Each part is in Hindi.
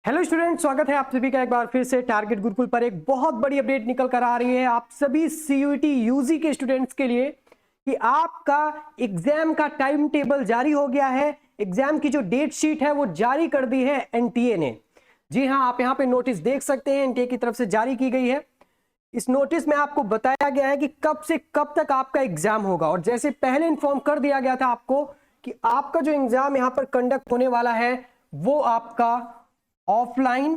हेलो स्टूडेंट, स्वागत है आप सभी का एक बार फिर से टारगेट गुरुकुल पर। एक बहुत बड़ी अपडेट निकल कर आ रही है आप सभी सीयूईटी यूजी के स्टूडेंट्स के लिए कि आपका एग्जाम का टाइम टेबल जारी हो गया है। एग्जाम की जो डेट शीट है वो जारी कर दी है एनटीए ने। जी हाँ, आप यहाँ पे नोटिस देख सकते हैं, एनटीए की तरफ से जारी की गई है। इस नोटिस में आपको बताया गया है कि कब से कब तक आपका एग्जाम होगा, और जैसे पहले इन्फॉर्म कर दिया गया था आपको कि आपका जो एग्जाम यहाँ पर कंडक्ट होने वाला है वो आपका ऑफलाइन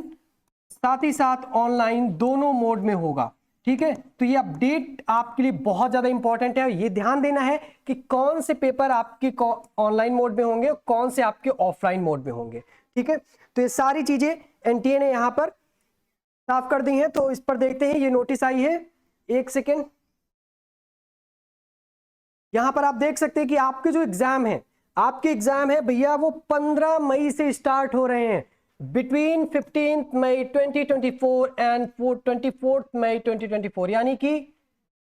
साथ ही साथ ऑनलाइन दोनों मोड में होगा। ठीक है, तो ये अपडेट आपके लिए बहुत ज्यादा इंपॉर्टेंट है। ये ध्यान देना है कि कौन से पेपर आपके ऑनलाइन मोड में होंगे और कौन से आपके ऑफलाइन मोड में होंगे। ठीक है, तो ये सारी चीजें एनटीए ने यहां पर साफ कर दी हैं। तो इस पर देखते हैं, ये नोटिस आई है, एक सेकेंड। यहां पर आप देख सकते हैं कि आपके जो एग्जाम है भैया वो 15 मई से स्टार्ट हो रहे हैं। बिटवीन 15 मई 2024 एंड 24 मई 2024, यानी कि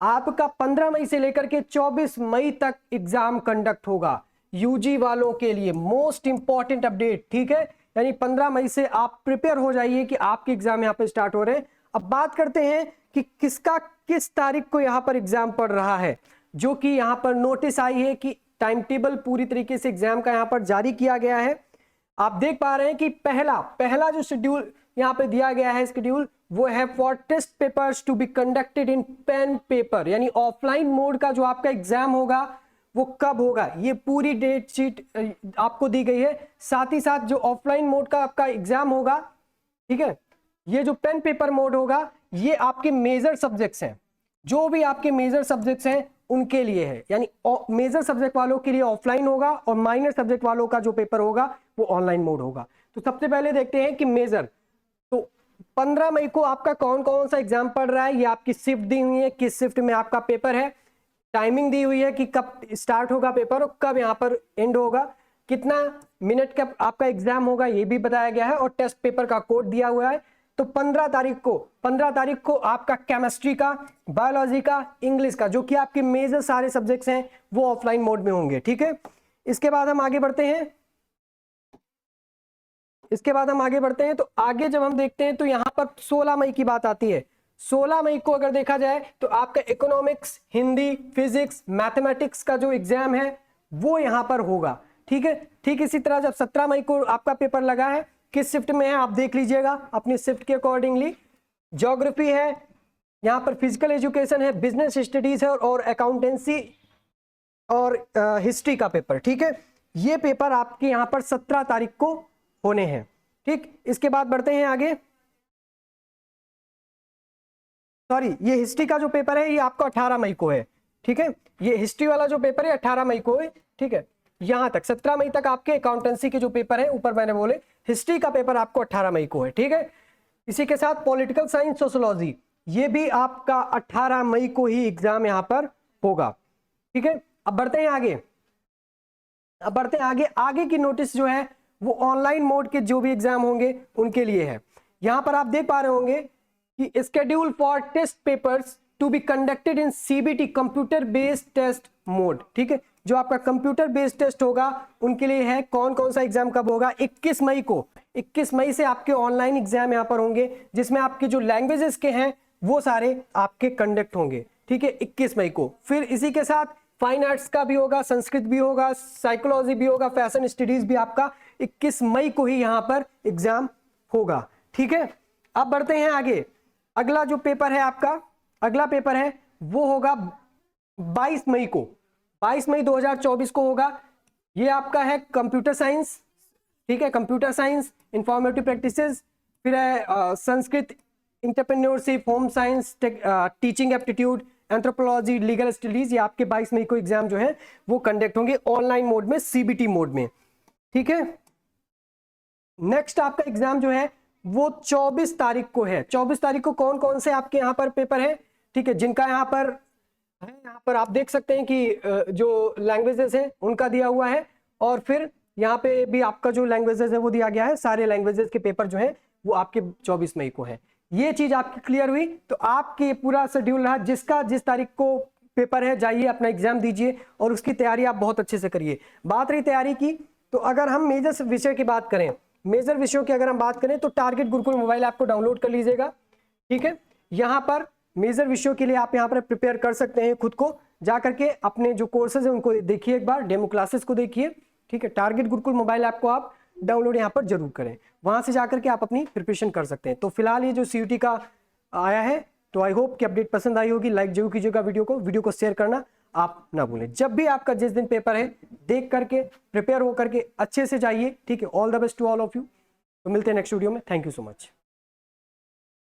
आपका 15 मई से लेकर के 24 मई तक एग्जाम कंडक्ट होगा यूजी वालों के लिए। मोस्ट इंपॉर्टेंट अपडेट, ठीक है। यानी 15 मई से आप प्रिपेयर हो जाइए कि आपके एग्जाम यहाँ पे स्टार्ट हो रहे हैं। अब बात करते हैं कि किस तारीख को यहाँ पर एग्जाम पड़ रहा है। जो कि यहाँ पर नोटिस आई है कि टाइम टेबल पूरी तरीके से एग्जाम का यहाँ पर जारी किया गया है। आप देख पा रहे हैं कि पहला जो शेड्यूल यहाँ पे दिया गया है शेड्यूल, वो है for test papers to be conducted in pen paper, यानी ऑफलाइन मोड का जो आपका एग्जाम होगा वो कब होगा, ये पूरी डेट शीट आपको दी गई है। साथ ही साथ जो ऑफलाइन मोड का आपका एग्जाम होगा, ठीक है, ये जो पेन पेपर मोड होगा ये आपके मेजर सब्जेक्ट्स हैं। जो भी आपके मेजर सब्जेक्ट्स हैं उनके लिए है, यानी मेजर सब्जेक्ट वालों के लिए ऑफलाइन होगा और माइनर सब्जेक्ट वालों का जो पेपर होगा वो ऑनलाइन मोड होगा। तो सबसे पहले देखते हैं कि मेजर, तो 15 मई को आपका कौन कौन सा एग्जाम पढ़ रहा है, ये आपकी शिफ्ट दी हुई है, किस शिफ्ट में आपका पेपर है, टाइमिंग दी हुई है कि कब स्टार्ट होगा पेपर और कब यहाँ पर एंड होगा, कितना मिनट का आपका एग्जाम होगा ये भी बताया गया है, और टेस्ट पेपर का कोड दिया हुआ है। तो 15 तारीख को आपका केमिस्ट्री का, बायोलॉजी का, इंग्लिश का, जो कि आपके मेजर सारे सब्जेक्ट्स हैं वो ऑफलाइन मोड में होंगे। ठीक है, इसके बाद हम आगे बढ़ते हैं। तो आगे जब हम देखते हैं तो यहां पर 16 मई की बात आती है। 16 मई को अगर देखा जाए तो आपका इकोनॉमिक्स, हिंदी, फिजिक्स, मैथमेटिक्स का जो एग्जाम है वो यहां पर होगा। ठीक है, ठीक इसी तरह जब 17 मई को आपका पेपर लगा है, किस शिफ्ट में है आप देख लीजिएगा अपनी शिफ्ट के अकॉर्डिंगली। ज्योग्राफी है, यहाँ पर फिजिकल एजुकेशन है, बिजनेस स्टडीज है और अकाउंटेंसी और हिस्ट्री का पेपर। ठीक है, ये पेपर आपके यहाँ पर 17 तारीख को होने हैं। ठीक, इसके बाद बढ़ते हैं आगे। सॉरी, ये हिस्ट्री का जो पेपर है ये आपको 18 मई को है। ठीक है, ये हिस्ट्री वाला जो पेपर है 18 मई को है। ठीक है, यहां तक 17 मई तक आपके अकाउंटेंसी के जो पेपर है, ऊपर मैंने बोले हिस्ट्री का पेपर आपको 18 मई को है। ठीक है, इसी के साथ पॉलिटिकल साइंस, सोशियोलॉजी, ये भी आपका 18 मई को ही एग्जाम यहां पर होगा। ठीक है, अब बढ़ते हैं आगे की नोटिस जो है वो ऑनलाइन मोड के जो भी एग्जाम होंगे उनके लिए है। यहां पर आप देख पा रहे होंगे कि schedule for test papers to be conducted in CBT, computer based test mode. ठीक है, जो आपका कंप्यूटर बेस्ड टेस्ट होगा उनके लिए है। कौन कौन सा एग्जाम कब होगा? 21 मई को। 21 मई से आपके ऑनलाइन एग्जाम यहां पर होंगे, जिसमें आपके जो लैंग्वेजेस के हैं वो सारे आपके कंडक्ट होंगे। ठीक है, 21 मई को। फिर इसी के साथ फाइन आर्ट्स का भी होगा, संस्कृत भी होगा, साइकोलॉजी भी होगा, फैशन स्टडीज भी आपका 21 मई को ही यहां पर एग्जाम होगा। ठीक है, अब बढ़ते हैं आगे। अगला जो पेपर है आपका, अगला पेपर है वो होगा 22 मई को। 22 मई 2024 को होगा। ये आपका है कंप्यूटर साइंस। ठीक है, कंप्यूटर साइंस, इंफॉर्मेटिव प्रैक्टिसेस, फिर है Sanskrit, entrepreneurship, home science, teaching aptitude, anthropology, legal studies. ये आपके 22 मई को एग्जाम जो है वो कंडक्ट होंगे ऑनलाइन मोड में, सीबीटी मोड में। ठीक है, नेक्स्ट आपका एग्जाम जो है वो 24 तारीख को है। 24 तारीख को कौन कौन से आपके यहाँ पर पेपर है, ठीक है, जिनका यहाँ पर आप देख सकते हैं कि जो लैंग्वेजेस है उनका दिया हुआ है, और फिर यहाँ पे भी आपका जो लैंग्वेजेस है वो दिया गया है। सारे लैंग्वेजेस के पेपर जो है वो आपके 24 मई को है। ये चीज आपकी क्लियर हुई। तो आपके पूरा शेड्यूल रहा, जिसका जिस तारीख को पेपर है जाइए अपना एग्जाम दीजिए और उसकी तैयारी आप बहुत अच्छे से करिए। बात रही तैयारी की, तो अगर हम मेजर विषय की बात करें, मेजर विषयों की अगर हम बात करें तो टारगेट गुरुकुल मोबाइल ऐप को डाउनलोड कर लीजिएगा, ठीक है। यहाँ पर मेजर विषयों के लिए आप यहाँ पर प्रिपेयर कर सकते हैं खुद को, जा करके अपने जो कोर्सेज हैं उनको देखिए, एक बार डेमो क्लासेस को देखिए, ठीक है। टारगेट गुरुकुल मोबाइल ऐप को आप डाउनलोड यहाँ पर जरूर करें, वहां से जाकर के आप अपनी प्रिपरेशन कर सकते हैं। तो फिलहाल ये जो CUT का आया है, तो आई होप कि अपडेट पसंद आई होगी। लाइक जरूर कीजिएगा वीडियो को शेयर करना आप ना भूलें। जब भी आपका जिस दिन पेपर है, देख करके प्रिपेयर हो करके अच्छे से जाइए, ठीक है। All the best to all of you. तो मिलते हैं नेक्स्ट वीडियो में। Thank you so much.